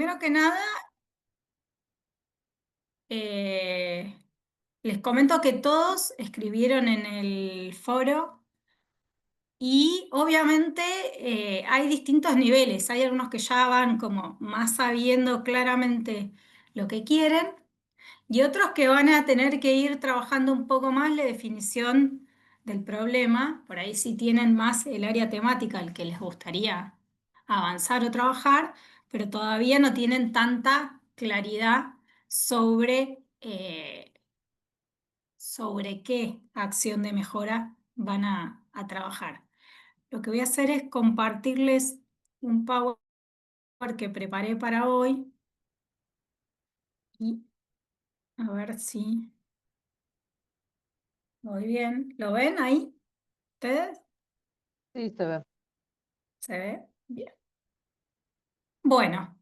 primero que nada, eh, les comento que todos escribieron en el foro y obviamente hay distintos niveles. Hay algunos que ya van como más sabiendo claramente lo que quieren y otros que van a tener que ir trabajando un poco más la definición del problema. Por ahí sí tienen más el área temática al que les gustaría avanzar o trabajar, pero todavía no tienen tanta claridad sobre, sobre qué acción de mejora van a trabajar. Lo que voy a hacer es compartirles un PowerPoint que preparé para hoy y a ver si voy bien. ¿Lo ven ahí? ¿Ustedes? Sí, se ve. ¿Se ve? Bien. Bueno,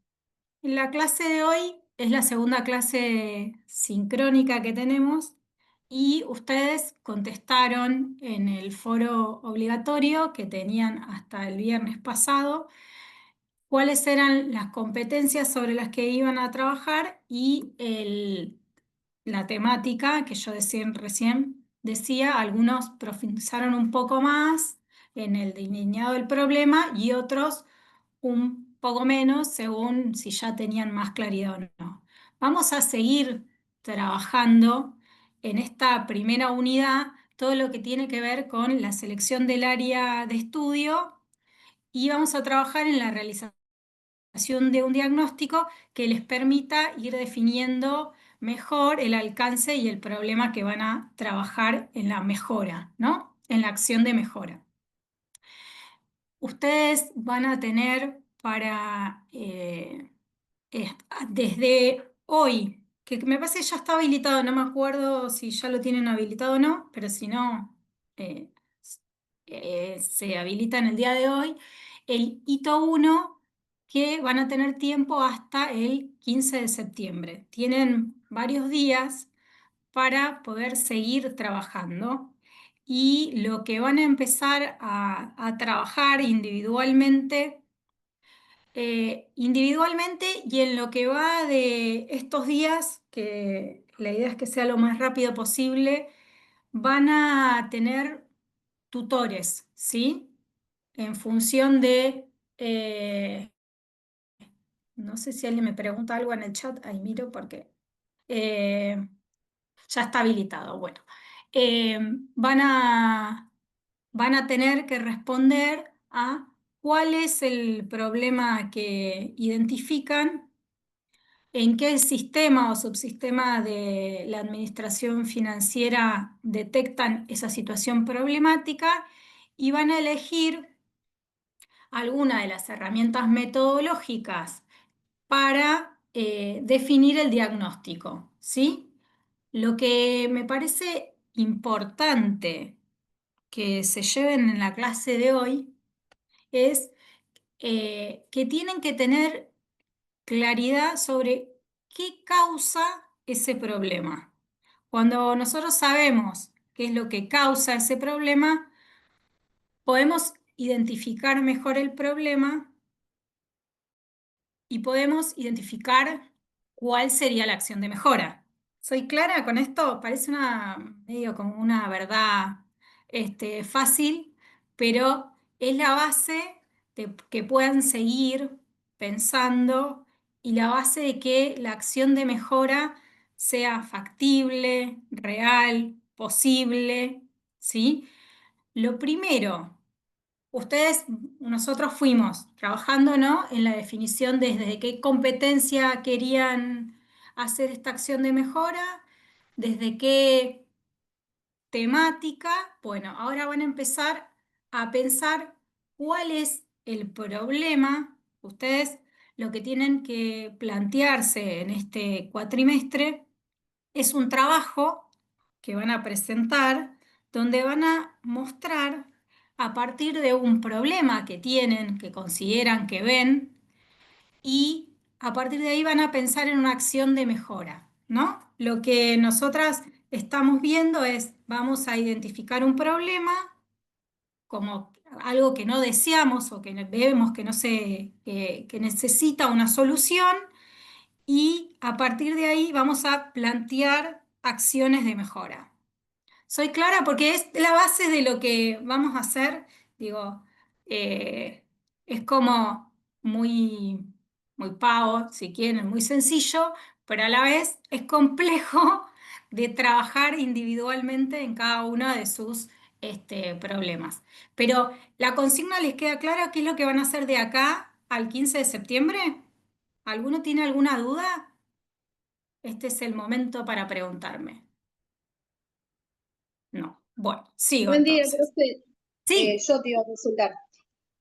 la clase de hoy es la segunda clase sincrónica que tenemos y ustedes contestaron en el foro obligatorio que tenían hasta el viernes pasado cuáles eran las competencias sobre las que iban a trabajar y la temática que yo recién decía. Algunos profundizaron un poco más en el delineado del problema y otros un poco menos según si ya tenían más claridad o no. Vamos a seguir trabajando en esta primera unidad todo lo que tiene que ver con la selección del área de estudio y vamos a trabajar en la realización de un diagnóstico que les permita ir definiendo mejor el alcance y el problema que van a trabajar en la mejora, ¿no? En la acción de mejora. Ustedes van a tener para, desde hoy, que me parece que ya está habilitado, no me acuerdo si ya lo tienen habilitado o no, pero si no, eh, se habilita en el día de hoy, el hito 1 que van a tener tiempo hasta el 15 de septiembre. Tienen varios días para poder seguir trabajando y lo que van a empezar a trabajar individualmente y en lo que va de estos días, que la idea es que sea lo más rápido posible, van a tener tutores, ¿sí? En función de, no sé si alguien me pregunta algo en el chat, ahí miro porque eh, ya está habilitado. Bueno, Eh, van a, van a tener que responder a cuál es el problema que identifican, en qué sistema o subsistema de la administración financiera detectan esa situación problemática y van a elegir alguna de las herramientas metodológicas para definir el diagnóstico, ¿sí? Lo que me parece importante que se lleven en la clase de hoy es que tienen que tener claridad sobre qué causa ese problema. Cuando nosotros sabemos qué es lo que causa ese problema, podemos identificar mejor el problema y podemos identificar cuál sería la acción de mejora. ¿Soy clara con esto? Parece medio como una verdad fácil, pero es la base de que puedan seguir pensando y la base de que la acción de mejora sea factible, real, posible, ¿sí? Lo primero, nosotros fuimos trabajando, ¿no? En la definición desde qué competencia querían hacer esta acción de mejora, desde qué temática. Bueno, ahora van a empezar a pensar cuál es el problema. Ustedes lo que tienen que plantearse en este cuatrimestre es un trabajo que van a presentar donde van a mostrar a partir de un problema que tienen, que consideran que ven, y a partir de ahí van a pensar en una acción de mejora, ¿no? Lo que nosotras estamos viendo es, vamos a identificar un problema, como algo que no deseamos o que vemos que no que necesita una solución y a partir de ahí vamos a plantear acciones de mejora. Soy clara porque es la base de lo que vamos a hacer. Digo, eh, es como muy, muy pavo, si quieren, muy sencillo, pero a la vez es complejo de trabajar individualmente en cada uno de sus problemas. Pero la consigna les queda clara, ¿qué es lo que van a hacer de acá al 15 de septiembre? ¿Alguno tiene alguna duda? Este es el momento para preguntarme. No. Bueno, sigo Buen día, entonces. profe. Sí, Yo te iba a consultar.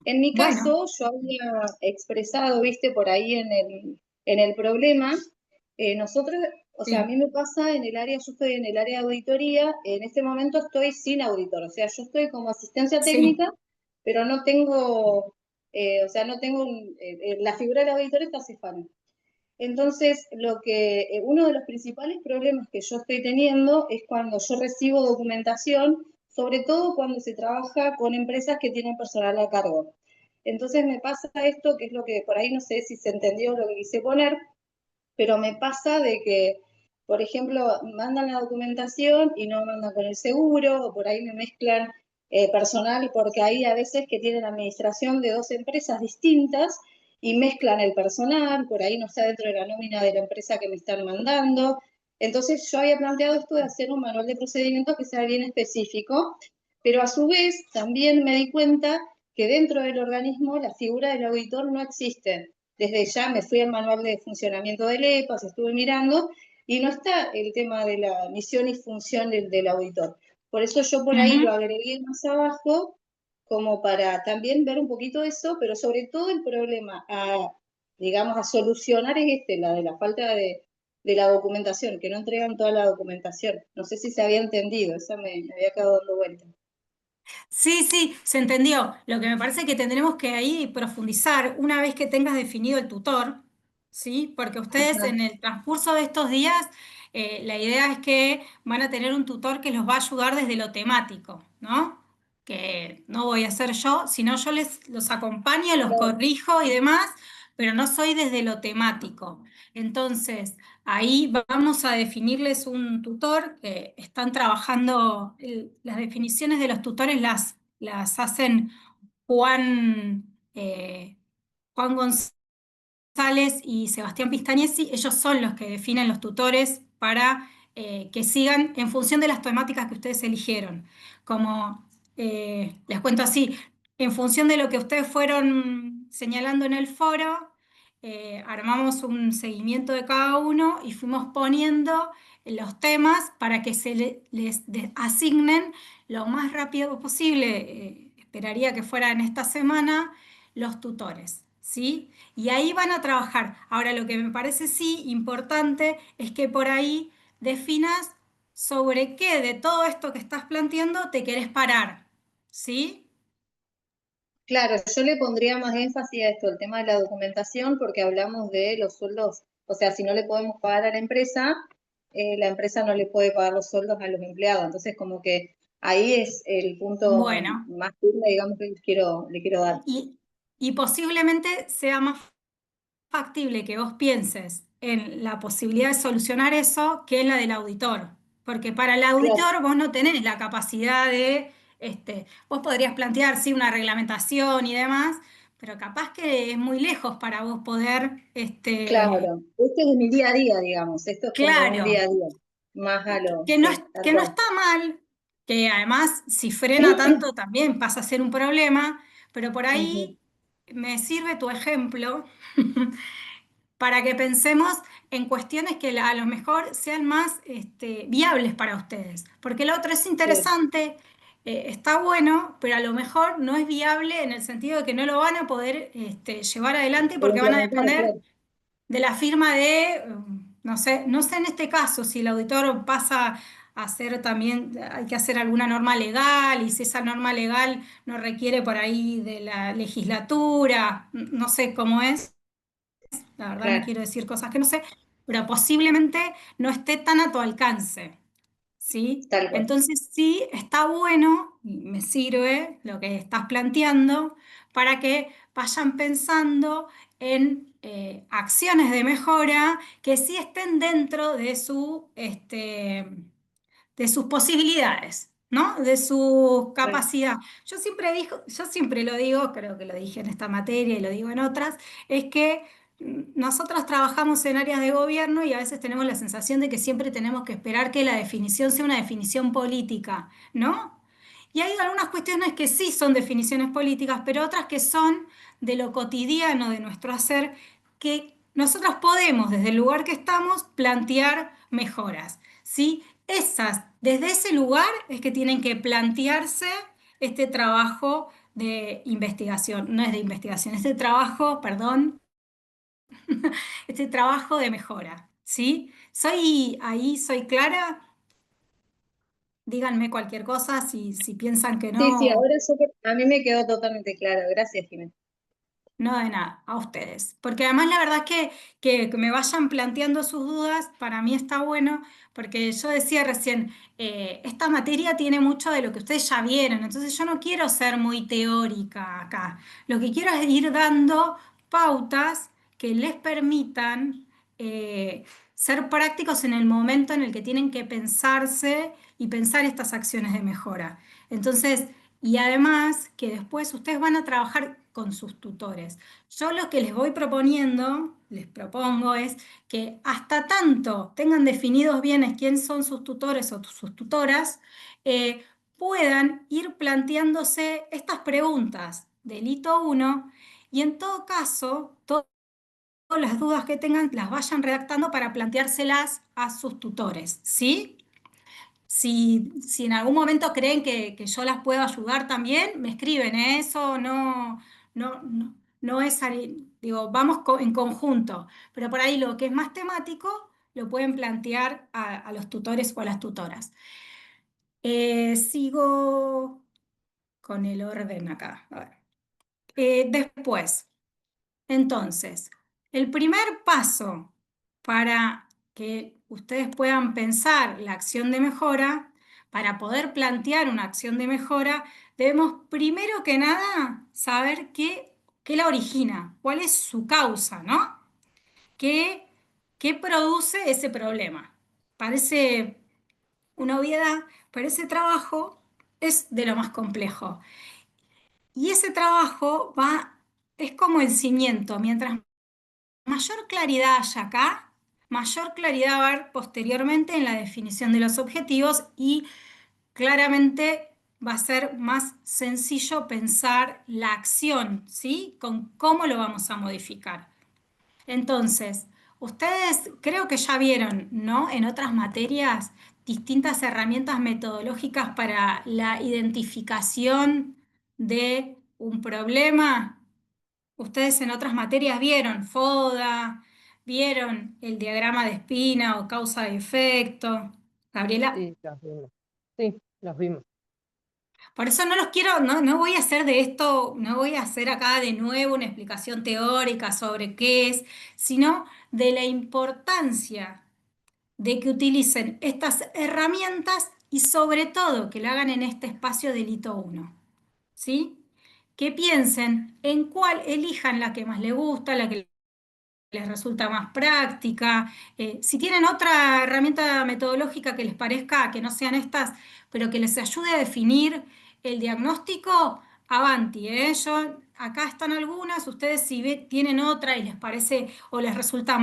En mi bueno, caso, yo había expresado, viste, por ahí en el problema, nosotros, o sea, a sí, mí me pasa en el área, yo estoy en el área de auditoría, en este momento estoy sin auditor, o sea, yo estoy como asistencia sí. técnica, pero no tengo, o sea, no tengo, la figura del auditor está Cefana. Entonces, uno de los principales problemas que yo estoy teniendo es cuando yo recibo documentación, sobre todo cuando se trabaja con empresas que tienen personal a cargo. Entonces me pasa esto, que es lo que por ahí no sé si se entendió lo que quise poner, pero me pasa de que, por ejemplo, mandan la documentación y no mandan con el seguro, o por ahí me mezclan personal, porque hay a veces que tienen administración de dos empresas distintas y mezclan el personal, por ahí no está dentro de la nómina de la empresa que me están mandando. Entonces yo había planteado esto de hacer un manual de procedimientos que sea bien específico, pero a su vez también me di cuenta que dentro del organismo la figura del auditor no existe. Desde ya me fui al manual de funcionamiento del EPAS, estuve mirando, y no está el tema de la misión y función del auditor. Por eso yo por ahí lo Ujú. agregué más abajo, como para también ver un poquito eso, pero sobre todo el problema digamos, a solucionar es la de la falta de la documentación, que no entregan toda la documentación. No sé si se había entendido, esa me había quedado dando vuelta. Sí, sí, se entendió. Lo que me parece que tendremos que ahí profundizar una vez que tengas definido el tutor, ¿sí? Porque ustedes Ajá, en el transcurso de estos días, la idea es que van a tener un tutor que los va a ayudar desde lo temático, ¿no? Que no voy a ser yo, sino yo los acompaño, los claro. corrijo y demás, pero no soy desde lo temático. Entonces, ahí vamos a definirles un tutor que están trabajando, las definiciones de los tutores las hacen Juan, Juan González y Sebastián Pistañesi. Ellos son los que definen los tutores para que sigan en función de las temáticas que ustedes eligieron. Como les cuento así, en función de lo que ustedes fueron señalando en el foro, armamos un seguimiento de cada uno y fuimos poniendo los temas para que asignen lo más rápido posible. Esperaría que fuera en esta semana los tutores, ¿sí? Y ahí van a trabajar. Ahora, lo que me parece sí importante es que por ahí definas sobre qué de todo esto que estás planteando te querés parar, ¿sí? Claro, yo le pondría más énfasis a esto, el tema de la documentación, porque hablamos de los sueldos, o sea, si no le podemos pagar a la empresa no le puede pagar los sueldos a los empleados. Entonces, como que ahí es el punto Bueno, más firme, digamos, que le quiero dar. y, y posiblemente sea más factible que vos pienses en la posibilidad de solucionar eso que en la del auditor. Porque para el Claro, auditor vos no tenés la capacidad de, vos podrías plantear, sí, una reglamentación y demás, pero capaz que es muy lejos para vos poder, claro. Este es mi día a día, digamos, esto es como un día claro, a día, más a lo, que no, sí, tal que no cual. está mal, que además si frena tanto también pasa a ser un problema, pero por Ujú, ahí me sirve tu ejemplo para que pensemos en cuestiones que a lo mejor sean más viables para ustedes. Porque lo otro es sí, interesante, está bueno, pero a lo mejor no es viable en el sentido de que no lo van a poder llevar adelante de porque van a implementar, depender claro. de la firma de, no sé en este caso si el auditor pasa a hacer también, hay que hacer alguna norma legal y si esa norma legal no requiere por ahí de la legislatura, no sé cómo es. La verdad no Claro. quiero decir cosas que no sé, pero posiblemente no esté tan a tu alcance, ¿sí? tal cual. Entonces sí, está bueno y me sirve lo que estás planteando para que vayan pensando en acciones de mejora que sí estén dentro de sus posibilidades, ¿no? De su Claro. capacidad. Yo siempre lo digo, creo que lo dije en esta materia y lo digo en otras, es que nosotros trabajamos en áreas de gobierno y a veces tenemos la sensación de que siempre tenemos que esperar que la definición sea una definición política, ¿no? Y hay algunas cuestiones que sí son definiciones políticas, pero otras que son de lo cotidiano, de nuestro hacer, que nosotros podemos, desde el lugar que estamos, plantear mejoras, ¿sí? Desde ese lugar es que tienen que plantearse este trabajo de investigación, no es de investigación, este trabajo, perdón, este trabajo de mejora, ¿sí? Soy clara, díganme cualquier cosa si piensan que Sí, sí, no. ahora a mí me quedó totalmente claro. Gracias, Jimena. No de nada, a ustedes. Porque además la verdad es que me vayan planteando sus dudas, para mí está bueno, porque yo decía recién, esta materia tiene mucho de lo que ustedes ya vieron, entonces yo no quiero ser muy teórica acá. Lo que quiero es ir dando pautas que les permitan ser prácticos en el momento en el que tienen que pensarse y pensar estas acciones de mejora. Entonces, y además que después ustedes van a trabajar con sus tutores. Yo lo que les voy proponiendo, les propongo es que hasta tanto tengan definidos bien quién son sus tutores o sus tutoras, eh, puedan ir planteándose estas preguntas del hito 1 y en todo caso, todas las dudas que tengan las vayan redactando para planteárselas a sus tutores, ¿sí? Si en algún momento creen que yo las puedo ayudar también, me escriben, ¿eh? Eso no es digo, vamos en conjunto, pero por ahí lo que es más temático lo pueden plantear a los tutores o a las tutoras. Sigo con el orden acá. A ver. Después. Entonces, el primer paso para que ustedes puedan pensar la acción de mejora, para poder plantear una acción de mejora, debemos primero que nada saber qué la origina, cuál es su causa, ¿no? ¿Qué, qué produce ese problema? Parece una obviedad, pero ese trabajo es de lo más complejo. Y ese trabajo es como el cimiento, mientras mayor claridad haya acá, mayor claridad va a haber posteriormente en la definición de los objetivos y claramente va a ser más sencillo pensar la acción, ¿sí? Con cómo lo vamos a modificar. Entonces, ustedes creo que ya vieron, ¿no? En otras materias, distintas herramientas metodológicas para la identificación de un problema. Ustedes en otras materias vieron FODA, vieron el diagrama de espina o causa y efecto. Gabriela, Sí, los vimos. Sí, los vimos. por eso no los quiero, no voy a hacer de esto, no voy a hacer acá de nuevo una explicación teórica sobre qué es, sino de la importancia de que utilicen estas herramientas y sobre todo que lo hagan en este espacio del hito 1. ¿Sí? Que piensen en cuál elijan la que más les gusta, la que les resulta más práctica. Si tienen otra herramienta metodológica que les parezca que no sean estas, pero que les ayude a definir el diagnóstico, avanti, ¿eh? Acá están algunas, ustedes si tienen otra y les parece o les resulta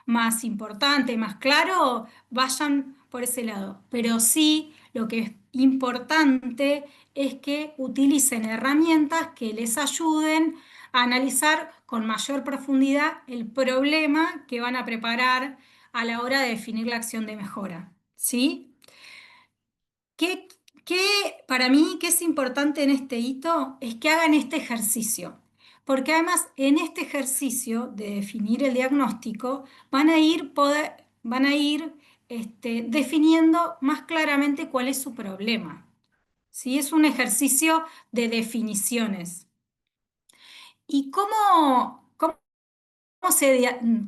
más importante, más claro, vayan por ese lado. Pero sí, lo que es importante es que utilicen herramientas que les ayuden a analizar con mayor profundidad el problema que van a preparar a la hora de definir la acción de mejora. ¿Sí? ¿Qué, para mí, qué es importante en este hito? Es que hagan este ejercicio, porque además en este ejercicio de definir el diagnóstico van a ir definiendo más claramente cuál es su problema. ¿Sí? Es un ejercicio de definiciones. ¿Y cómo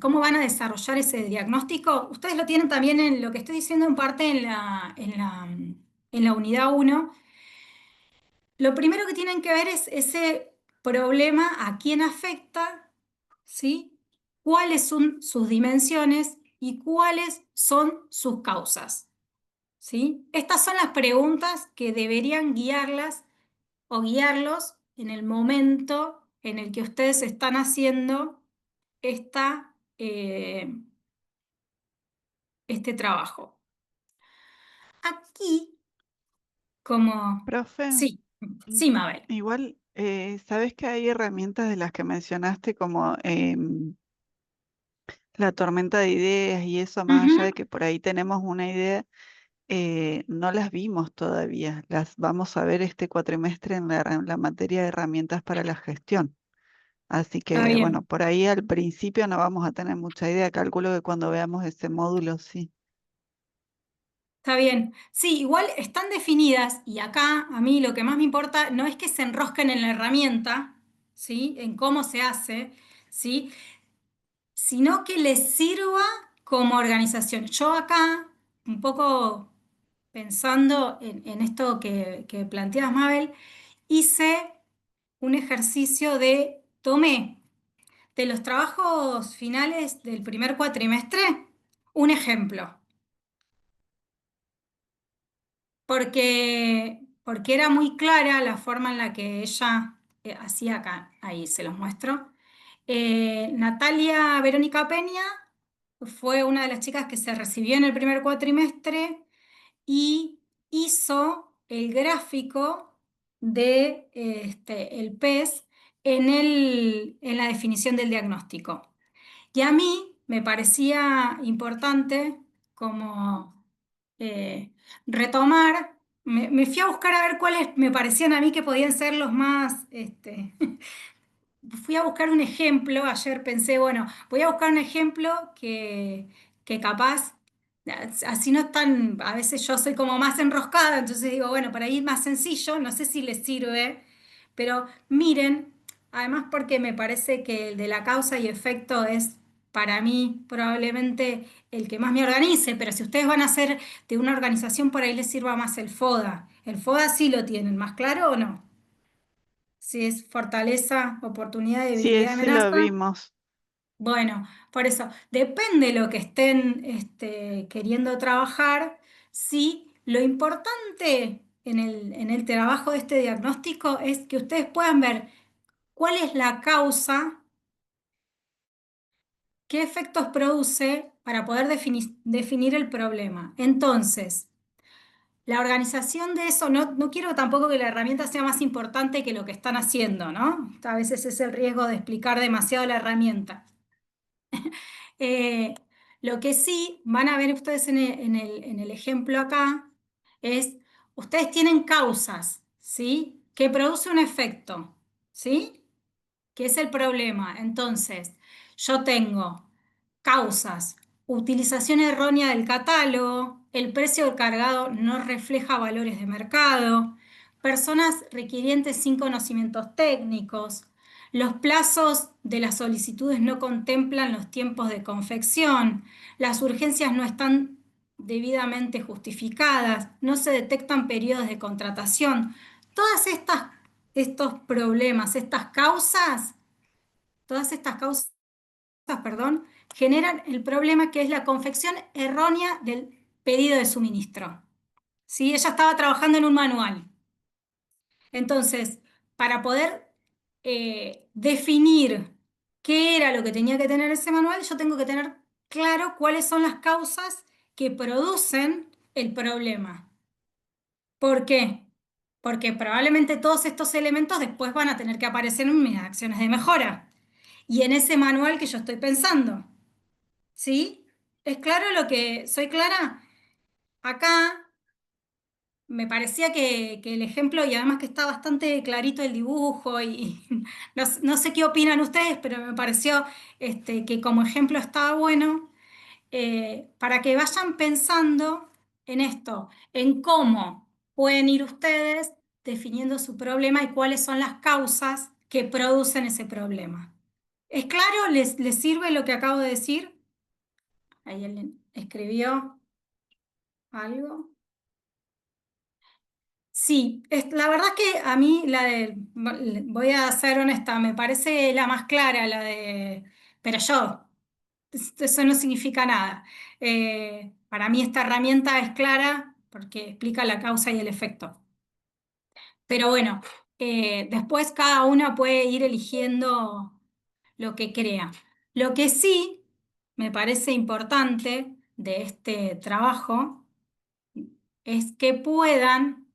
cómo van a desarrollar ese diagnóstico? Ustedes lo tienen también en lo que estoy diciendo en parte en la unidad uno. Lo primero que tienen que ver es ese problema, a quién afecta, ¿sí? Cuáles son sus dimensiones y cuáles son sus causas, ¿sí? Estas son las preguntas que deberían guiarlas o guiarlos en el momento en el que ustedes están haciendo este trabajo. Aquí, como... Profe, Sí, sí, Mabel. igual, ¿sabes que hay herramientas de las que mencionaste como la tormenta de ideas y eso, más allá de Ujú, que por ahí tenemos una idea, no las vimos todavía? Las vamos a ver este cuatrimestre en la materia de herramientas para la gestión. Así está que, bueno, bien. por ahí al principio no vamos a tener mucha idea. Calculo que cuando veamos ese módulo, sí. Está bien. Sí, igual están definidas y acá a mí lo que más me importa no es que se enrosquen en la herramienta, ¿sí? En cómo se hace, ¿sí? Sino que les sirva como organización. Yo acá, un poco pensando en esto que planteas, Mabel, hice un ejercicio tomé de los trabajos finales del primer cuatrimestre un ejemplo. Porque era muy clara la forma en la que ella hacía acá, ahí se los muestro. Natalia Verónica Peña fue una de las chicas que se recibió en el primer cuatrimestre y hizo el gráfico de el PES en la definición del diagnóstico. Y a mí me parecía importante como eh, retomar, me fui a buscar a ver cuáles me parecían a mí que podían ser los más, fui a buscar un ejemplo, ayer pensé, bueno, voy a buscar un ejemplo que capaz, así no es tan, a veces yo soy como más enroscada, entonces digo, bueno, para ir más sencillo, no sé si les sirve, pero miren, además porque me parece que el de la causa y efecto es para mí probablemente el que más me organice, pero si ustedes van a hacer de una organización, por ahí les sirva más el FODA. ¿El FODA sí lo tienen más claro o no? Si es fortaleza, oportunidad, Sí, debilidad, ese lo amenaza. vimos. Bueno, por eso, depende de lo que estén queriendo trabajar. Sí, lo importante en el trabajo de este diagnóstico es que ustedes puedan ver cuál es la causa, qué efectos produce para poder definir el problema. Entonces, la organización de eso, no quiero tampoco que la herramienta sea más importante que lo que están haciendo, ¿no? A veces es el riesgo de explicar demasiado la herramienta. Eh, lo que sí van a ver ustedes en el ejemplo acá es, ustedes tienen causas, ¿sí? Que produce un efecto, ¿sí? ¿Qué es el problema? Entonces, yo tengo causas, utilización errónea del catálogo, el precio del cargado no refleja valores de mercado, personas requirientes sin conocimientos técnicos, los plazos de las solicitudes no contemplan los tiempos de confección, las urgencias no están debidamente justificadas, no se detectan periodos de contratación. Todas estos problemas, todas estas causas, perdón, generan el problema que es la confección errónea del pedido de suministro. ¿Sí? Ella estaba trabajando en un manual. Entonces, para poder definir qué era lo que tenía que tener ese manual, yo tengo que tener claro cuáles son las causas que producen el problema. ¿Por qué? Porque probablemente todos estos elementos después van a tener que aparecer en mis acciones de mejora y en ese manual que yo estoy pensando. ¿Sí? ¿Es claro lo que soy clara? Acá me parecía que el ejemplo, y además que está bastante clarito el dibujo, y no sé qué opinan ustedes, pero me pareció que como ejemplo estaba bueno, para que vayan pensando en esto, en cómo pueden ir ustedes definiendo su problema y cuáles son las causas que producen ese problema. ¿Es claro? ¿Les sirve lo que acabo de decir? ¿Ahí alguien escribió algo? Sí, la verdad es que a mí voy a ser honesta, me parece la más clara, pero eso no significa nada. Para mí esta herramienta es clara porque explica la causa y el efecto. Pero bueno, después cada una puede ir eligiendo lo que crea. Lo que sí me parece importante de este trabajo es que puedan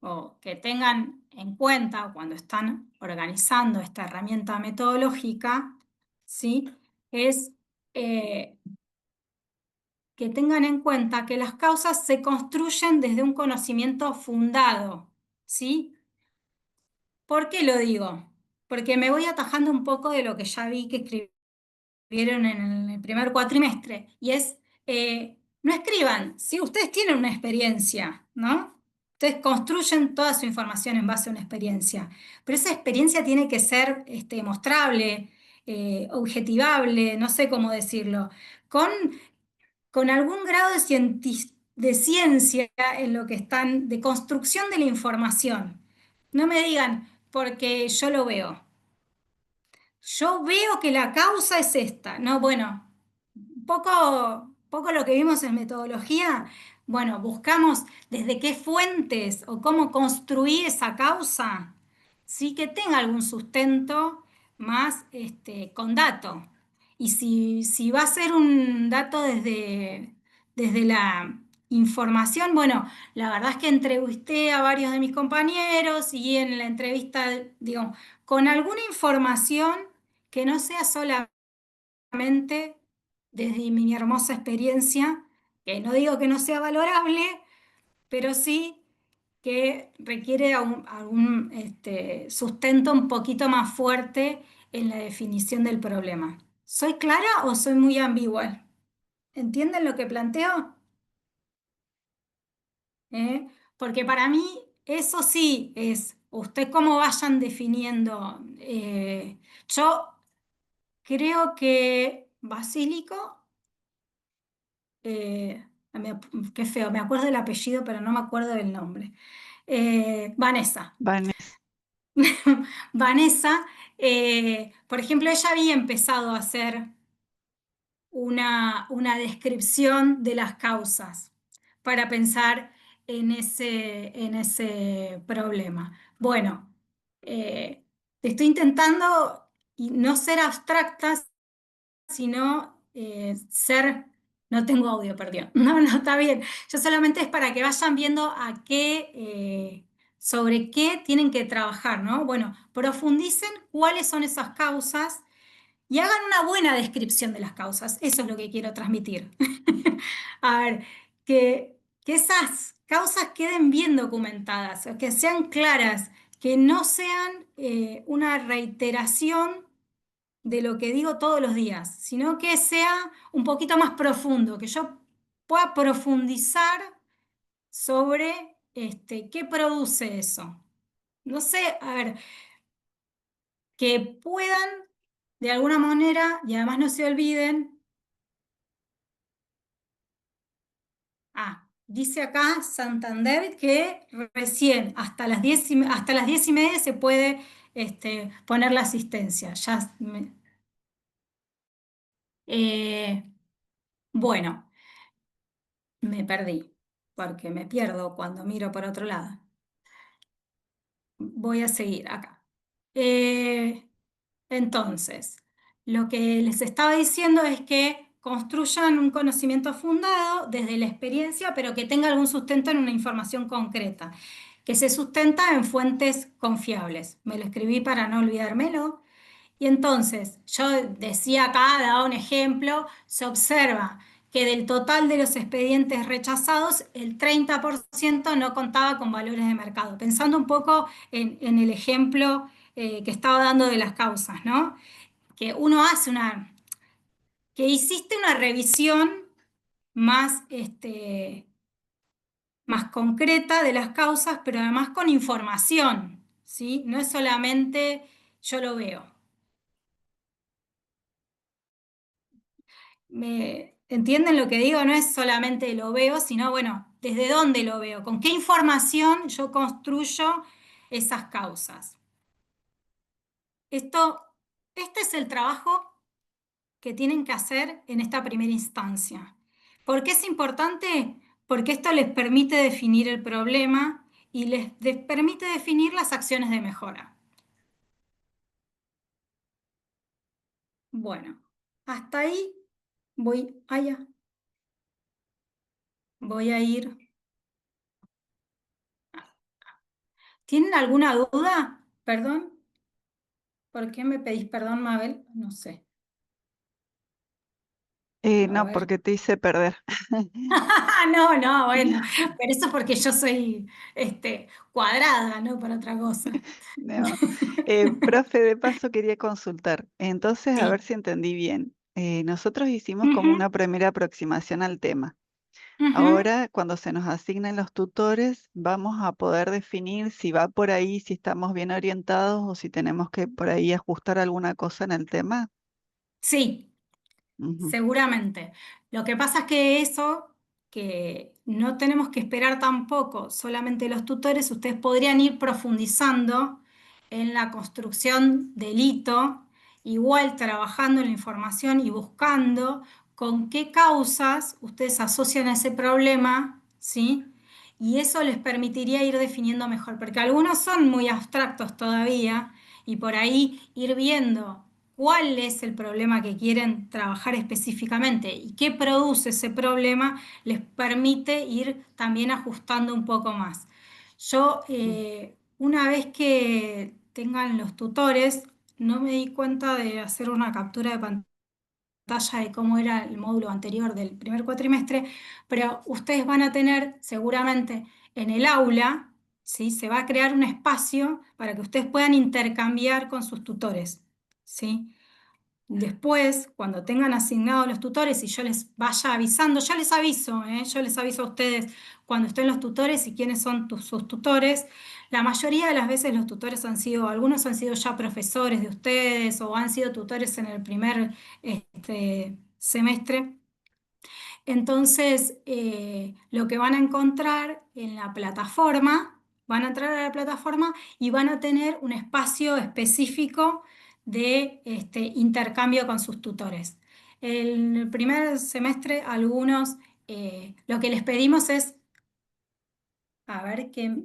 o que tengan en cuenta cuando están organizando esta herramienta metodológica, ¿sí? Es que tengan en cuenta que las causas se construyen desde un conocimiento fundado, ¿sí? ¿Por qué lo digo? Porque me voy atajando un poco de lo que ya vi que escribieron en el primer cuatrimestre, y es, no escriban, si ustedes tienen una experiencia, ¿no? Ustedes construyen toda su información en base a una experiencia, pero esa experiencia tiene que ser mostrable, objetivable, no sé cómo decirlo, con con algún grado de ciencia en lo que están, de construcción de la información. No me digan, porque yo lo veo. Yo veo que la causa es esta. No, bueno, poco lo que vimos en metodología, bueno, buscamos desde qué fuentes o cómo construir esa causa, sí que tenga algún sustento más con dato. Y si va a ser un dato desde la información, bueno, la verdad es que entrevisté a varios de mis compañeros y en la entrevista, digo, con alguna información que no sea solamente desde mi hermosa experiencia, que no digo que no sea valorable, pero sí que requiere algún sustento un poquito más fuerte en la definición del problema. ¿Soy clara o soy muy ambigua? ¿Entienden lo que planteo? ¿Eh? Porque para mí eso sí es, usted cómo vayan definiendo. Yo creo que Basílico, qué feo, me acuerdo del apellido, pero no me acuerdo del nombre. Vanessa. Vanessa, Vanessa, por ejemplo, ella había empezado a hacer una descripción de las causas para pensar en ese problema. Bueno, estoy intentando y no ser abstracta, sino no tengo audio, perdón. No, no, está bien. Yo solamente es para que vayan viendo sobre qué tienen que trabajar, ¿no? Bueno, profundicen cuáles son esas causas y hagan una buena descripción de las causas. Eso es lo que quiero transmitir. A ver, que esas causas queden bien documentadas, que sean claras, que no sean una reiteración de lo que digo todos los días, sino que sea un poquito más profundo, que yo pueda profundizar sobre qué produce eso. No sé, a ver, que puedan de alguna manera, y además no se olviden, dice acá Santander que recién hasta las 10:30 se puede poner la asistencia. Eh, bueno, me perdí, porque me pierdo cuando miro por otro lado. Voy a seguir acá. Eh, entonces, lo que les estaba diciendo es que construyan un conocimiento fundado desde la experiencia, pero que tenga algún sustento en una información concreta, que se sustenta en fuentes confiables. Me lo escribí para no olvidármelo. Y entonces, yo decía acá, daba un ejemplo, se observa que del total de los expedientes rechazados, el 30% no contaba con valores de mercado. Pensando un poco en el ejemplo que estaba dando de las causas, ¿no? Que uno que hiciste una revisión más, más concreta de las causas, pero además con información, ¿sí? No es solamente yo lo veo. ¿Entienden lo que digo? No es solamente lo veo, sino, bueno, ¿desde dónde lo veo? ¿Con qué información yo construyo esas causas? Esto, este es el trabajo que tienen que hacer en esta primera instancia. ¿Por qué es importante? Porque esto les permite definir el problema y permite definir las acciones de mejora. Bueno, hasta ahí voy a ir. ¿Tienen alguna duda? Perdón. ¿Por qué me pedís perdón, Mabel? No sé. A No, ver. porque te hice perder. No, no, bueno, pero eso porque yo soy cuadrada, no para otra cosa. No. Profe, de paso quería consultar. Entonces, a ver Sí. si entendí bien. Nosotros hicimos como Ujú, una primera aproximación al tema. ujú. Ahora, cuando se nos asignen los tutores, vamos a poder definir si va por ahí, si estamos bien orientados o si tenemos que por ahí ajustar alguna cosa en el tema. Sí, Ujú, seguramente. Lo que pasa es que eso, que no tenemos que esperar tampoco solamente los tutores, ustedes podrían ir profundizando en la construcción del hito, igual trabajando en la información y buscando con qué causas ustedes asocian a ese problema, ¿sí? Y eso les permitiría ir definiendo mejor, porque algunos son muy abstractos todavía y por ahí ir viendo cuál es el problema que quieren trabajar específicamente y qué produce ese problema, les permite ir también ajustando un poco más. Yo, mm, una vez que tengan los tutores, no me di cuenta de hacer una captura de pantalla de cómo era el módulo anterior del primer cuatrimestre, pero ustedes van a tener seguramente en el aula, ¿sí? Se va a crear un espacio para que ustedes puedan intercambiar con sus tutores, ¿sí? Después, cuando tengan asignados los tutores y yo les vaya avisando, yo les aviso, ¿eh? Yo les aviso a ustedes cuando estén los tutores y quiénes son sus tutores. La mayoría de las veces los tutores algunos han sido ya profesores de ustedes o han sido tutores en el primer semestre. Entonces, lo que van a encontrar en la plataforma, van a entrar a la plataforma y van a tener un espacio específico de intercambio con sus tutores. En el primer semestre, algunos, lo que les pedimos es, a ver qué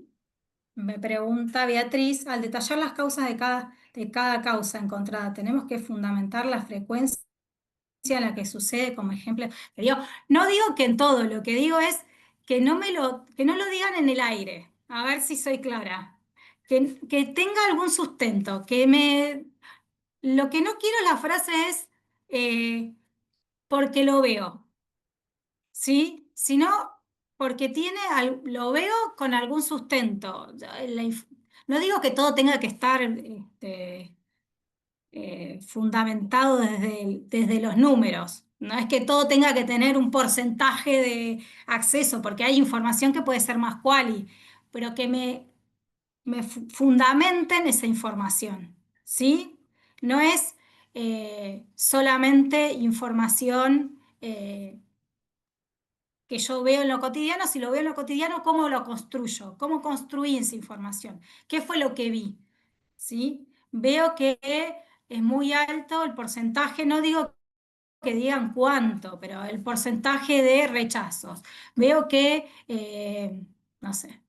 me pregunta Beatriz, al detallar las causas de cada causa encontrada, tenemos que fundamentar la frecuencia a la que sucede como ejemplo. Pero yo no digo que en todo, lo que digo es que no lo digan en el aire. A ver si soy clara. Que tenga algún sustento. Lo que no quiero la frase es porque lo veo, ¿sí? Sino porque lo veo con algún sustento. No digo que todo tenga que estar fundamentado desde los números. No es que todo tenga que tener un porcentaje de acceso, porque hay información que puede ser más quali, pero que me fundamenten esa información, ¿sí? No es solamente información que yo veo en lo cotidiano. Si lo veo en lo cotidiano, ¿cómo lo construyo? ¿Cómo construí esa información? ¿Qué fue lo que vi? ¿Sí? Veo que es muy alto el porcentaje, no digo que digan cuánto, pero el porcentaje de rechazos. Veo que, no sé,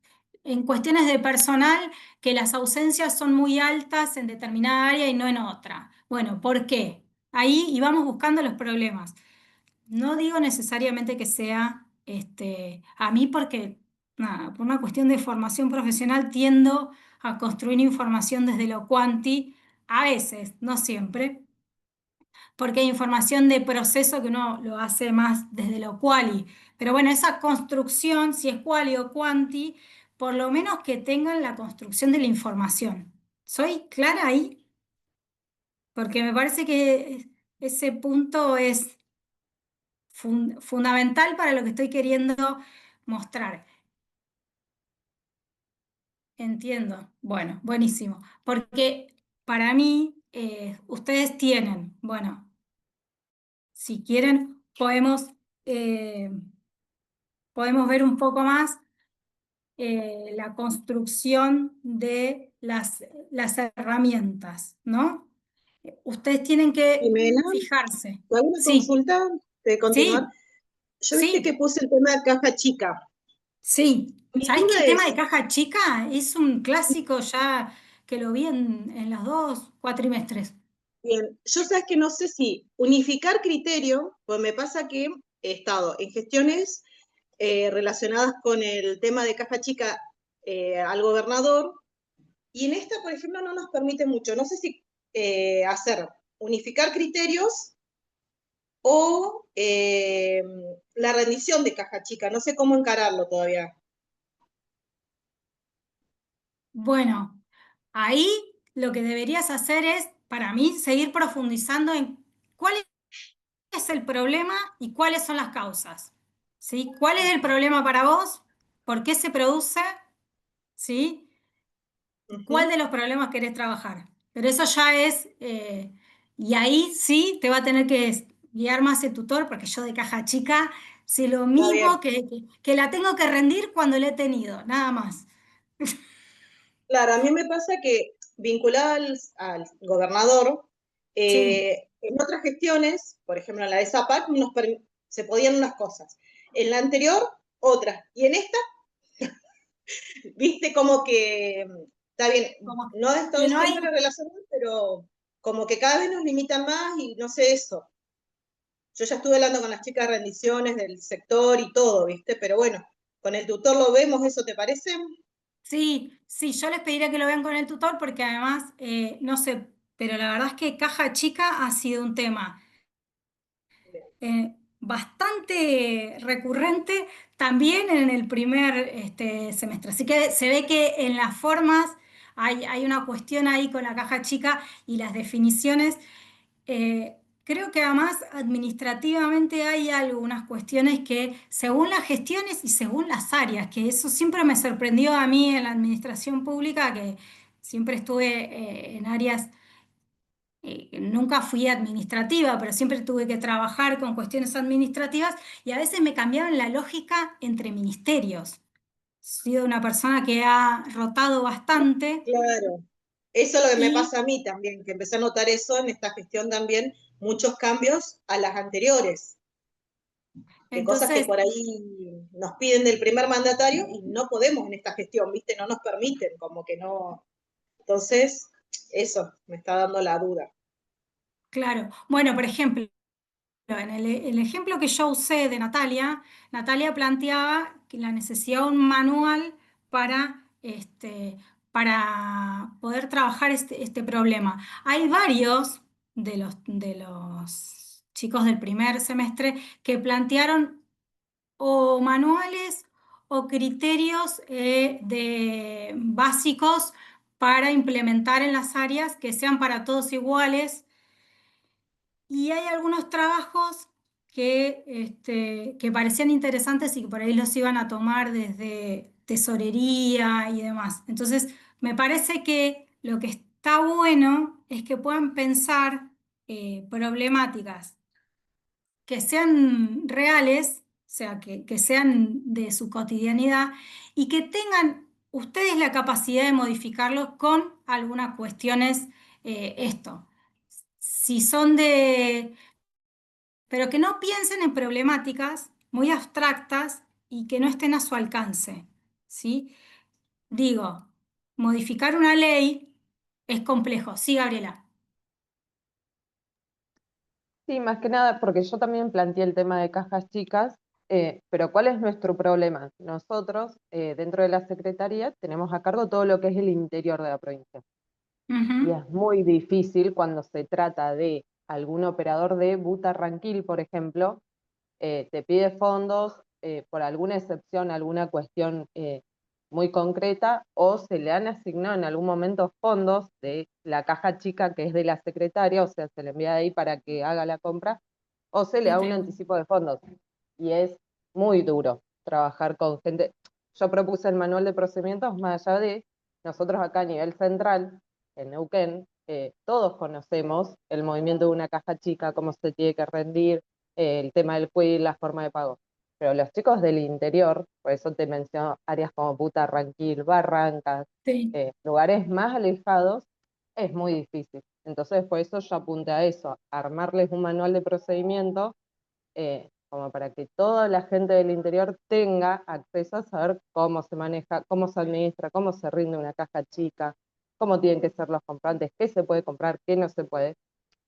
en cuestiones de personal, que las ausencias son muy altas en determinada área y no en otra. Bueno, ¿por qué? Ahí y vamos buscando los problemas. No digo necesariamente que sea a mí porque, nada, por una cuestión de formación profesional tiendo a construir información desde lo cuanti, a veces, no siempre, porque hay información de proceso que uno lo hace más desde lo quali. Pero bueno, esa construcción, si es quali o quanti, por lo menos que tengan la construcción de la información. ¿Soy clara ahí? Porque me parece que ese punto es fundamental para lo que estoy queriendo mostrar. Entiendo. Bueno, buenísimo. Porque para mí, ustedes tienen, bueno, si quieren podemos, eh, podemos ver un poco más la construcción de las herramientas, ¿no? Ustedes tienen que Jimena, fijarse. ¿te hago una Sí, consulta de continuar? sí, Yo viste que sí, puse el tema de caja chica. sí. Mi ¿Sabés que duda el tema de es, caja chica es un clásico ya que lo vi en los 2 cuatrimestres? bien, yo sabes que no sé si unificar criterio, pues me pasa que he estado en gestiones relacionadas con el tema de caja chica al gobernador, y en esta, por ejemplo, no nos permite mucho. No sé si hacer unificar criterios o la rendición de caja chica. No sé cómo encararlo todavía. Bueno, ahí lo que deberías hacer es, para mí, seguir profundizando en cuál es el problema y cuáles son las causas. ¿Sí? ¿Cuál es el problema para vos? ¿Por qué se produce? ¿Sí? ¿Cuál Ujú. de los problemas querés trabajar? Pero eso ya es, y ahí sí te va a tener que guiar más el tutor, porque yo de caja chica sé lo Está mismo bien. que la tengo que rendir cuando la he tenido, nada más. Claro, a mí me pasa que vinculada al gobernador, Sí, en otras gestiones, por ejemplo en la de ZAPAC, se podían unas cosas. En la anterior, otras. Y en esta, viste como que, está bien, como no he que estado no hay. siempre relacionado, pero como que cada vez nos limitan más y no sé eso. Yo ya estuve hablando con las chicas de rendiciones del sector y todo, viste, pero bueno, con el tutor lo vemos, ¿eso te parece? Sí, sí, yo les pediría que lo vean con el tutor porque además, no sé, pero la verdad es que caja chica ha sido un tema bastante recurrente también en el primer semestre. Así que se ve que en las formas hay una cuestión ahí con la caja chica y las definiciones. Creo que además administrativamente hay algunas cuestiones que según las gestiones y según las áreas, que eso siempre me sorprendió a mí en la administración pública, que siempre estuve en áreas, nunca fui administrativa, pero siempre tuve que trabajar con cuestiones administrativas y a veces me cambiaban la lógica entre ministerios. He sido una persona que ha rotado bastante Claro, eso es lo que me y pasa a mí también, que empecé a notar eso en esta gestión también, muchos cambios a las anteriores, de cosas que entonces, por ahí nos piden del primer mandatario y no podemos en esta gestión, ¿viste? No nos permiten, como que no. Entonces, eso me está dando la duda. claro, bueno, por ejemplo, en el ejemplo que yo usé de Natalia, Natalia planteaba que la necesidad de un manual para, para poder trabajar este problema. Hay varios de los chicos del primer semestre que plantearon o manuales o criterios básicos para implementar en las áreas que sean para todos iguales y hay algunos trabajos que parecían interesantes y que por ahí los iban a tomar desde tesorería y demás. Entonces, me parece que lo que está bueno es que puedan pensar problemáticas que sean reales, o sea, que sean de su cotidianidad y que tengan ustedes la capacidad de modificarlos con algunas cuestiones, esto. Si son pero que no piensen en problemáticas muy abstractas y que no estén a su alcance, ¿sí? Digo, modificar una ley es complejo, sí, Gabriela. Sí, más que nada, porque yo también planteé el tema de cajas chicas, pero ¿cuál es nuestro problema? Nosotros, dentro de la Secretaría, tenemos a cargo todo lo que es el interior de la provincia. Y Ujú. es muy difícil cuando se trata de algún operador de Butarranquil, por ejemplo, te pide fondos por alguna excepción, alguna cuestión muy concreta, o se le han asignado en algún momento fondos de la caja chica que es de la secretaria, o sea, se le envía de ahí para que haga la compra, o se le Sí, da un tal cual. anticipo de fondos. Y es muy duro trabajar con gente. Yo propuse el manual de procedimientos más allá de nosotros acá a nivel central, en Neuquén, todos conocemos el movimiento de una caja chica, cómo se tiene que rendir, el tema del quill, la forma de pago. Pero los chicos del interior, por eso te menciono áreas como Buta, Ranquil, Barrancas, Sí. lugares más alejados, es muy difícil. Entonces, por eso yo apunté a eso, armarles un manual de procedimiento, como para que toda la gente del interior tenga acceso a saber cómo se maneja, cómo se administra, cómo se rinde una caja chica, cómo tienen que ser los comprantes, qué se puede comprar, qué no se puede.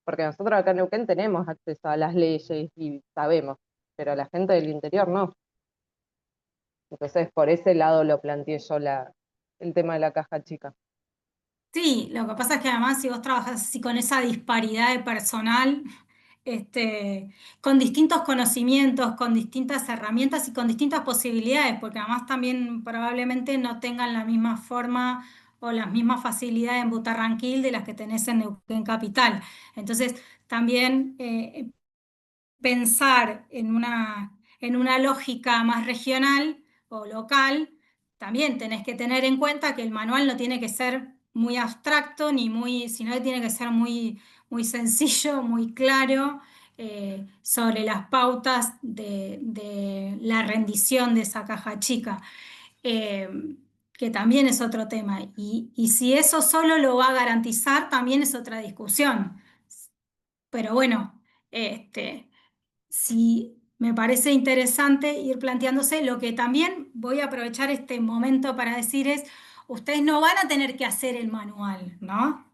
Porque nosotros acá en Neuquén tenemos acceso a las leyes y sabemos, pero la gente del interior no. Entonces, por ese lado lo planteé yo el tema de la caja chica. Sí, lo que pasa es que además si vos trabajas así con esa disparidad de personal, con distintos conocimientos, con distintas herramientas y con distintas posibilidades, porque además también probablemente no tengan la misma forma o las mismas facilidades en Butarranquil de las que tenés en Neuquén Capital. Entonces, también pensar en una lógica más regional o local, también tenés que tener en cuenta que el manual no tiene que ser muy abstracto ni muy, sino que tiene que ser muy, muy sencillo, muy claro, sobre las pautas de la rendición de esa caja chica. eh, que también es otro tema. Y si eso solo lo va a garantizar, también es otra discusión. Pero bueno, sí, me parece interesante ir planteándose. Lo que también voy a aprovechar este momento para decir es, ustedes no van a tener que hacer el manual, ¿no?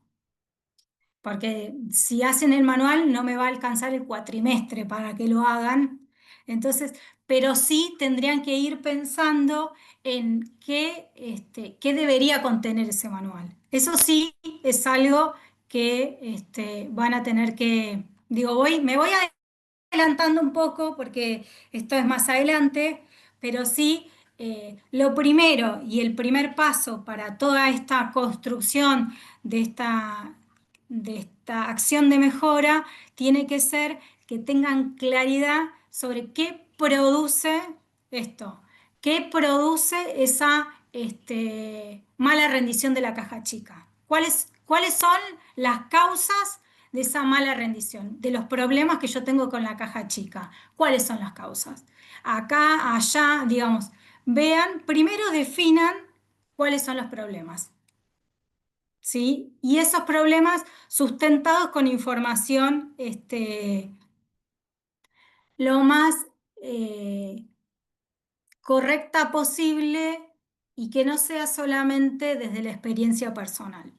Porque si hacen el manual no me va a alcanzar el cuatrimestre para que lo hagan. Entonces, pero sí tendrían que ir pensando en qué debería contener ese manual. Eso sí es algo que van a tener que, digo, me voy adelantando un poco porque esto es más adelante, pero sí, lo primero y el primer paso para toda esta construcción de esta acción de mejora tiene que ser que tengan claridad sobre qué produce esto, qué produce esa mala rendición de la caja chica. ¿Cuáles son las causas de esa mala rendición, de los problemas que yo tengo con la caja chica? ¿Cuáles son las causas? Acá, allá, digamos, vean, primero definan cuáles son los problemas. ¿Sí? Y esos problemas sustentados con información lo más eh, correcta posible y que no sea solamente desde la experiencia personal.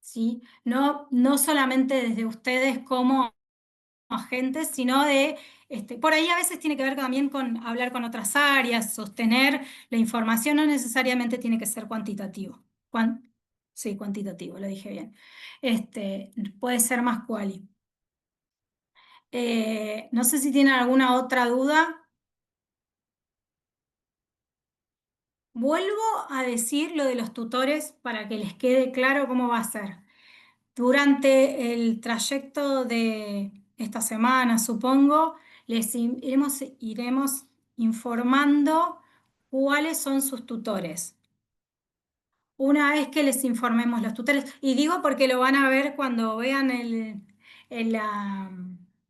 ¿Sí? No solamente desde ustedes como agentes, sino por ahí a veces tiene que ver también con hablar con otras áreas, sostener la información, no necesariamente tiene que ser cuantitativo. Sí, cuantitativo, lo dije bien. Puede ser más quali. No sé si tienen alguna otra duda. Vuelvo a decir lo de los tutores para que les quede claro cómo va a ser. Durante el trayecto de esta semana, supongo, iremos informando cuáles son sus tutores. Una vez que les informemos los tutores, y digo porque lo van a ver cuando vean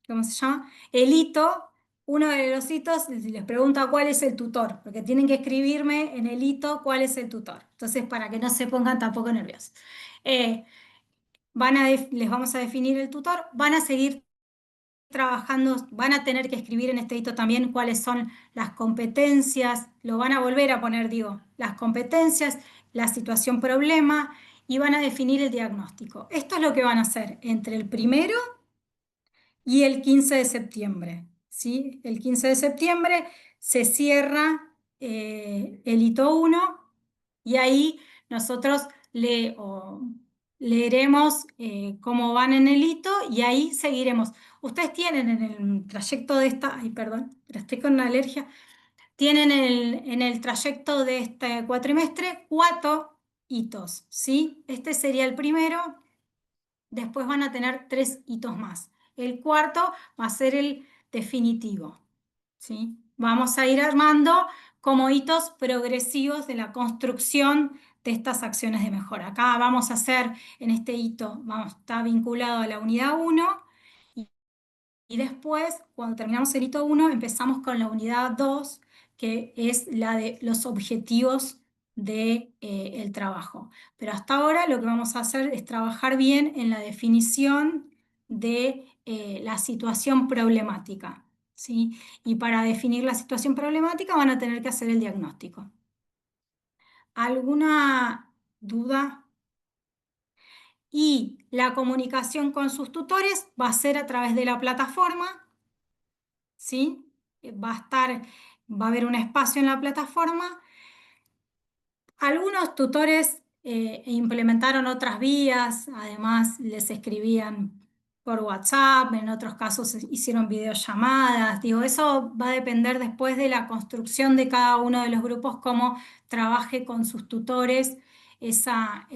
¿cómo se llama? El hito, uno de los hitos les pregunta cuál es el tutor, porque tienen que escribirme en el hito cuál es el tutor. Entonces, para que no se pongan tampoco nerviosos. Eh, les vamos a definir el tutor, van a seguir trabajando, van a tener que escribir en este hito también cuáles son las competencias, lo van a volver a poner, digo, las competencias, la situación problema y van a definir el diagnóstico. Esto es lo que van a hacer entre el 1 y el 15 de septiembre. ¿Sí? El 15 de septiembre se cierra el hito 1 y ahí nosotros leeremos cómo van en el hito y ahí seguiremos. Ustedes tienen en el trayecto de ay, perdón, pero estoy con una alergia, tienen en el trayecto de este cuatrimestre 4 hitos, ¿sí? Este sería el primero, después van a tener 3 hitos más. El cuarto va a ser el definitivo, ¿sí? Vamos a ir armando como hitos progresivos de la construcción de estas acciones de mejora. Acá vamos a hacer en este hito, está vinculado a la unidad 1 y después, cuando terminamos el hito 1, empezamos con la unidad 2, que es la de los objetivos del trabajo. Pero hasta ahora lo que vamos a hacer es trabajar bien en la definición de la situación problemática, ¿sí? Y para definir la situación problemática van a tener que hacer el diagnóstico. ¿Alguna duda? Y la comunicación con sus tutores va a ser a través de la plataforma, ¿sí? Va a haber un espacio en la plataforma. Algunos tutores implementaron otras vías, además les escribían por WhatsApp, en otros casos hicieron videollamadas. Digo, eso va a depender después de la construcción de cada uno de los grupos, cómo trabaje con sus tutores esa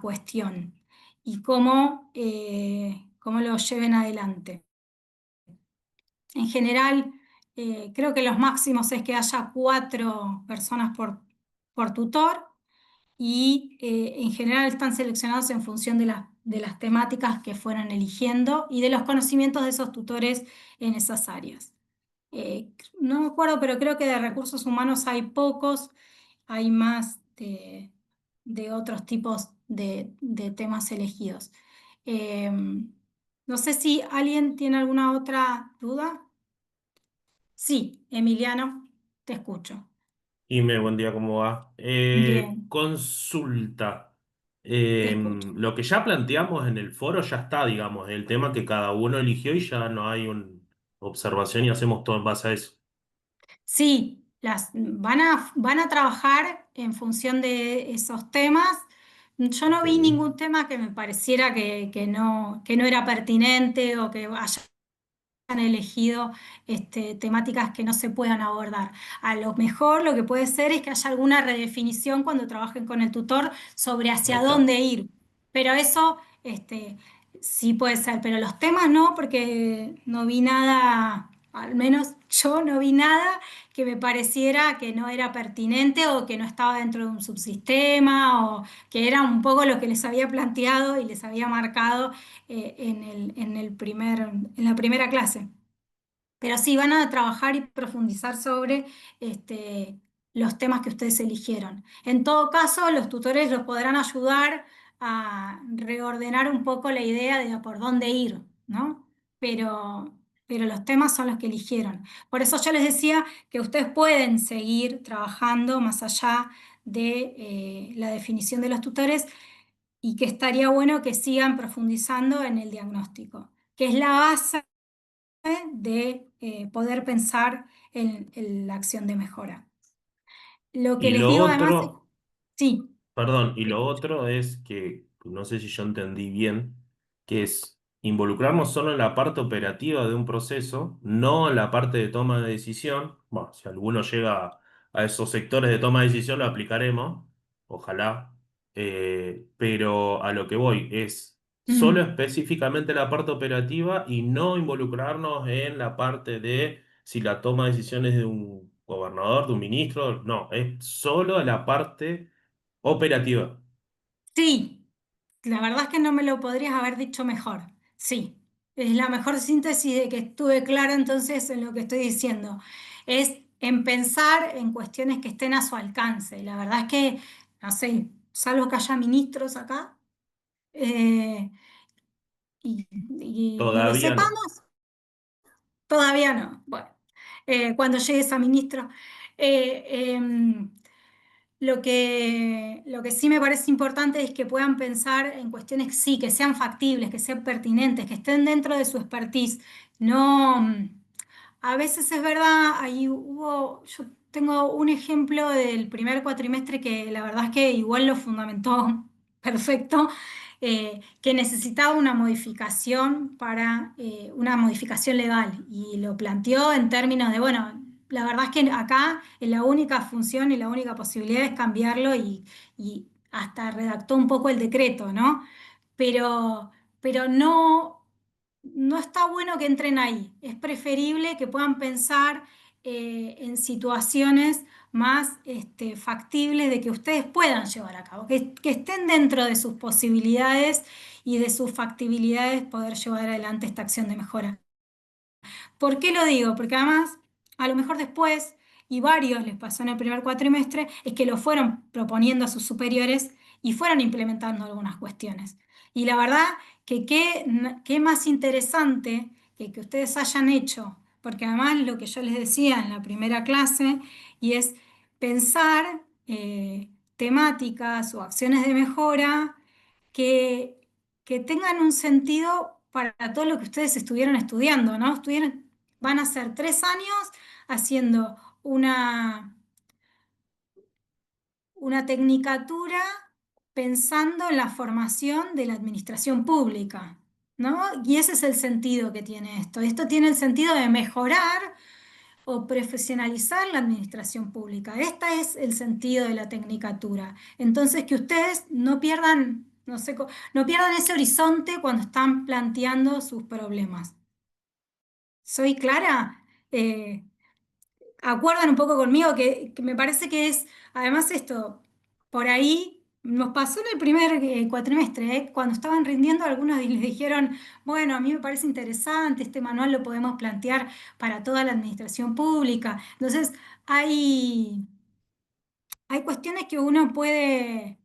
cuestión y cómo lo lleven adelante. En general, creo que los máximos es que haya 4 personas por tutor y en general están seleccionados en función de las temáticas que fueran eligiendo y de los conocimientos de esos tutores en esas áreas. No me acuerdo, pero creo que de recursos humanos hay pocos, hay más de otros tipos de temas elegidos. No sé si alguien tiene alguna otra duda. Sí, Emiliano, te escucho. Buen día, ¿cómo va? Bien, Consulta. te escucho. Lo que ya planteamos en el foro ya está, digamos, el tema que cada uno eligió y ya no hay una observación y hacemos todo en base a eso. Sí, van a trabajar en función de esos temas. Yo no Ok. vi ningún tema que me pareciera que no era pertinente o que hayan elegido temáticas que no se puedan abordar. A lo mejor lo que puede ser es que haya alguna redefinición cuando trabajen con el tutor sobre Ahí hacia está. dónde ir. Pero eso sí puede ser, pero los temas no, porque no vi nada, al menos yo no vi nada que me pareciera que no era pertinente o que no estaba dentro de un subsistema o que era un poco lo que les había planteado y les había marcado en la primera clase. Pero sí, van a trabajar y profundizar sobre los temas que ustedes eligieron. En todo caso, los tutores los podrán ayudar a reordenar un poco la idea de a por dónde ir, ¿no? Pero los temas son los que eligieron. Por eso yo les decía que ustedes pueden seguir trabajando más allá de la definición de los tutores y que estaría bueno que sigan profundizando en el diagnóstico, que es la base de poder pensar en la acción de mejora. Lo que Y les lo digo además es, otro. sí, Perdón, y te lo escucho. otro es que, no sé si yo entendí bien, que es involucrarnos solo en la parte operativa de un proceso, no en la parte de toma de decisión. Bueno, si alguno llega a esos sectores de toma de decisión, lo aplicaremos, ojalá. Pero a lo que voy es solo Mm. específicamente la parte operativa y no involucrarnos en la parte de si la toma de decisiones de un gobernador, de un ministro, no, es solo la parte operativa. Sí, la verdad es que no me lo podrías haber dicho mejor. Sí, es la mejor síntesis de que estuve clara entonces en lo que estoy diciendo. Es en pensar en cuestiones que estén a su alcance. La verdad es que, no sé, salvo que haya ministros acá y lo Todavía no. sepamos. Todavía no. Bueno, cuando llegues a ministro. Eh, em, lo que sí me parece importante es que puedan pensar en cuestiones, sí, que sean factibles, que sean pertinentes, que estén dentro de su expertise. No, a veces es verdad, yo tengo un ejemplo del primer cuatrimestre que la verdad es que igual lo fundamentó perfecto, que necesitaba una modificación una modificación legal y lo planteó en términos de, bueno, la verdad es que acá la única función y la única posibilidad es cambiarlo y hasta redactó un poco el decreto, ¿no? Pero, pero no está bueno que entren ahí. Es preferible que puedan pensar en situaciones más factibles de que ustedes puedan llevar a cabo, que estén dentro de sus posibilidades y de sus factibilidades poder llevar adelante esta acción de mejora. ¿Por qué lo digo? Porque además, a lo mejor después, y varios les pasó en el primer cuatrimestre, es que lo fueron proponiendo a sus superiores y fueron implementando algunas cuestiones. Y la verdad que qué más interesante que ustedes hayan hecho, porque además lo que yo les decía en la primera clase, y es pensar temáticas o acciones de mejora que, que tengan un sentido para todo lo que ustedes estuvieron estudiando, ¿no? Van a ser 3 años haciendo una tecnicatura pensando en la formación de la administración pública, ¿no? Y ese es el sentido que tiene esto. Esto tiene el sentido de mejorar o profesionalizar la administración pública. Este es el sentido de la tecnicatura. Entonces, que ustedes no pierdan, no sé, no pierdan ese horizonte cuando están planteando sus problemas. ¿Soy clara? Eh, Acuerdan un poco conmigo que me parece que es, además esto, por ahí nos pasó en el primer cuatrimestre, cuando estaban rindiendo algunos y les dijeron, bueno, a mí me parece interesante, este manual lo podemos plantear para toda la administración pública. Entonces, hay cuestiones que uno puede,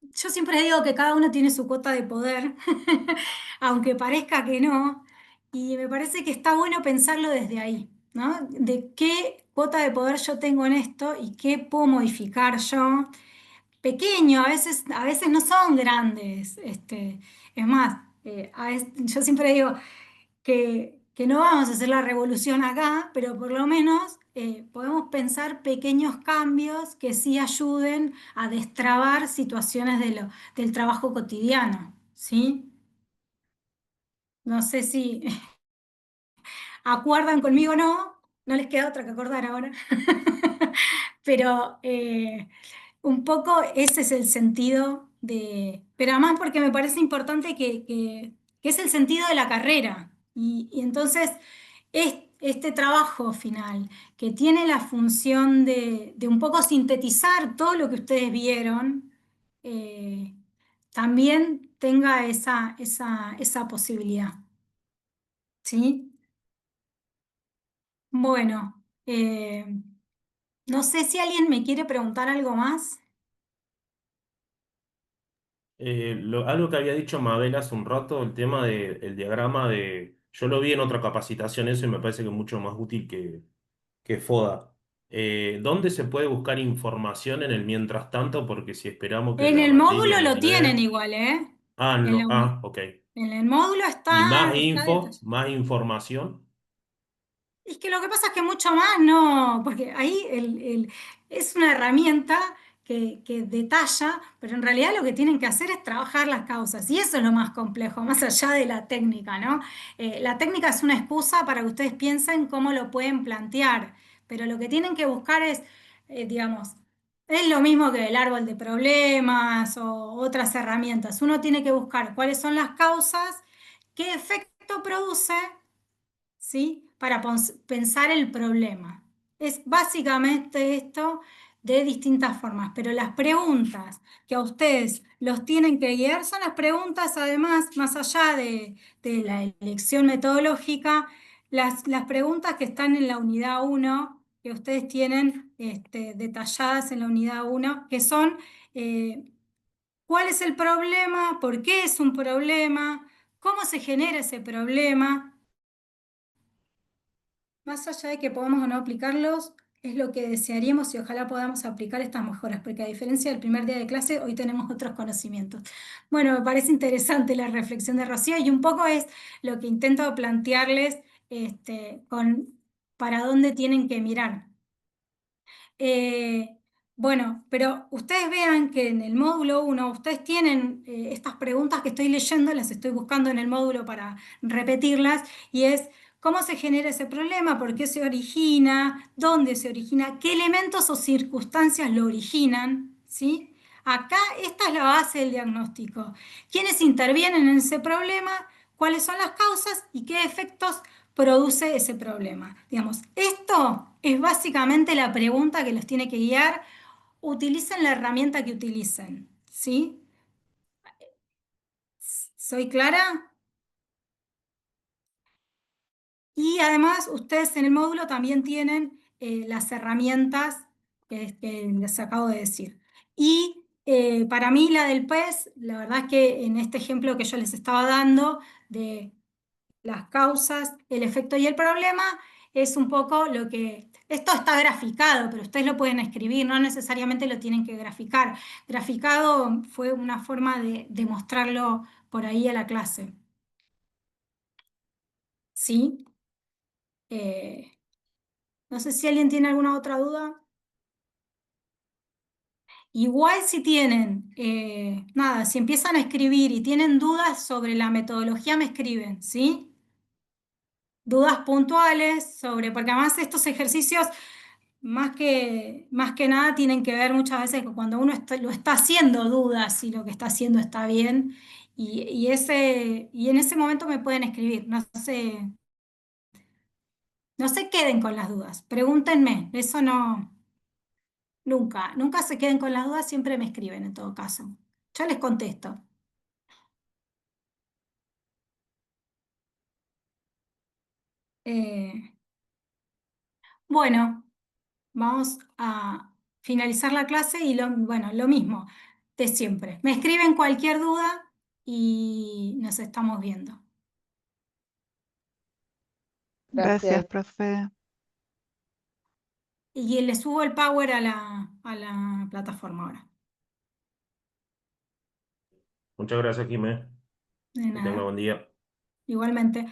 yo siempre digo que cada uno tiene su cuota de poder, aunque parezca que no, y me parece que está bueno pensarlo desde ahí, ¿no? De qué cuota de poder yo tengo en esto y qué puedo modificar yo. Pequeño, a veces no son grandes. Es más, yo siempre digo, que no vamos a hacer la revolución acá, pero por lo menos podemos pensar pequeños cambios que sí ayuden a destrabar situaciones del trabajo cotidiano, ¿sí? No sé si acuerdan conmigo o no, no les queda otra que acordar ahora, pero un poco ese es el sentido pero además porque me parece importante que es el sentido de la carrera. Y entonces, este trabajo final, que tiene la función de un poco sintetizar todo lo que ustedes vieron, eh, también tenga esa posibilidad. ¿Sí? Bueno, no sé si alguien me quiere preguntar algo más. Algo que había dicho Mabel hace un rato, el tema del diagrama de... Yo lo vi en otra capacitación eso y me parece que es mucho más útil que FODA. ¿Dónde se puede buscar información en el mientras tanto? Porque si esperamos que En la el módulo materia lo tienen termine... igual, ¿eh? Ah, En no, la uni- ok. en el módulo ¿Y está detallado. más información? Es que lo que pasa es que mucho más no, porque ahí es una herramienta que detalla, pero en realidad lo que tienen que hacer es trabajar las causas, y eso es lo más complejo, más allá de la técnica, ¿no? La técnica es una excusa para que ustedes piensen cómo lo pueden plantear, pero lo que tienen que buscar es, digamos, es lo mismo que el árbol de problemas o otras herramientas. Uno tiene que buscar cuáles son las causas, qué efecto produce, ¿sí? Para pensar el problema. Es básicamente esto de distintas formas, pero las preguntas que a ustedes los tienen que guiar son las preguntas, además, más allá de la elección metodológica, las preguntas que están en la unidad uno, que ustedes tienen detalladas en la unidad uno, que son ¿cuál es el problema? ¿Por qué es un problema? ¿Cómo se genera ese problema? Más allá de que podamos o no aplicarlos, es lo que desearíamos y ojalá podamos aplicar estas mejoras, porque a diferencia del primer día de clase, hoy tenemos otros conocimientos. Bueno, me parece interesante la reflexión de Rocío y un poco es lo que intento plantearles para dónde tienen que mirar. Eh, bueno, pero ustedes vean que en el módulo uno ustedes tienen estas preguntas que estoy leyendo, las estoy buscando en el módulo para repetirlas, y es cómo se genera ese problema, por qué se origina, dónde se origina, qué elementos o circunstancias lo originan, ¿sí? Acá esta es la base del diagnóstico. ¿Quiénes intervienen en ese problema? ¿Cuáles son las causas y qué efectos produce ese problema? Digamos, esto es básicamente la pregunta que los tiene que guiar. Utilicen la herramienta que utilicen, ¿sí? ¿Soy clara? Y además ustedes en el módulo también tienen las herramientas que les acabo de decir. Y para mí la del PES, la verdad es que en este ejemplo que yo les estaba dando de las causas, el efecto y el problema, es un poco lo que... Esto está graficado, pero ustedes lo pueden escribir, no necesariamente lo tienen que graficar. Graficado fue una forma de mostrarlo por ahí a la clase. ¿Sí? Eh, no sé si alguien tiene alguna otra duda. Igual si tienen, nada, si empiezan a escribir y tienen dudas sobre la metodología, me escriben, ¿sí? Dudas puntuales sobre, porque además estos ejercicios más que nada tienen que ver muchas veces con cuando uno lo está haciendo dudas si lo que está haciendo está bien y en ese momento me pueden escribir, no se queden con las dudas, pregúntenme, eso no, nunca se queden con las dudas, siempre me escriben en todo caso. Yo les contesto. Eh, bueno, vamos a finalizar la clase y bueno, lo mismo de siempre. Me escriben cualquier duda y nos estamos viendo. Gracias, Gracias. profe. Y le subo el power a la plataforma ahora. Muchas gracias, Jimé. De Que tenga nada, buen día. igualmente.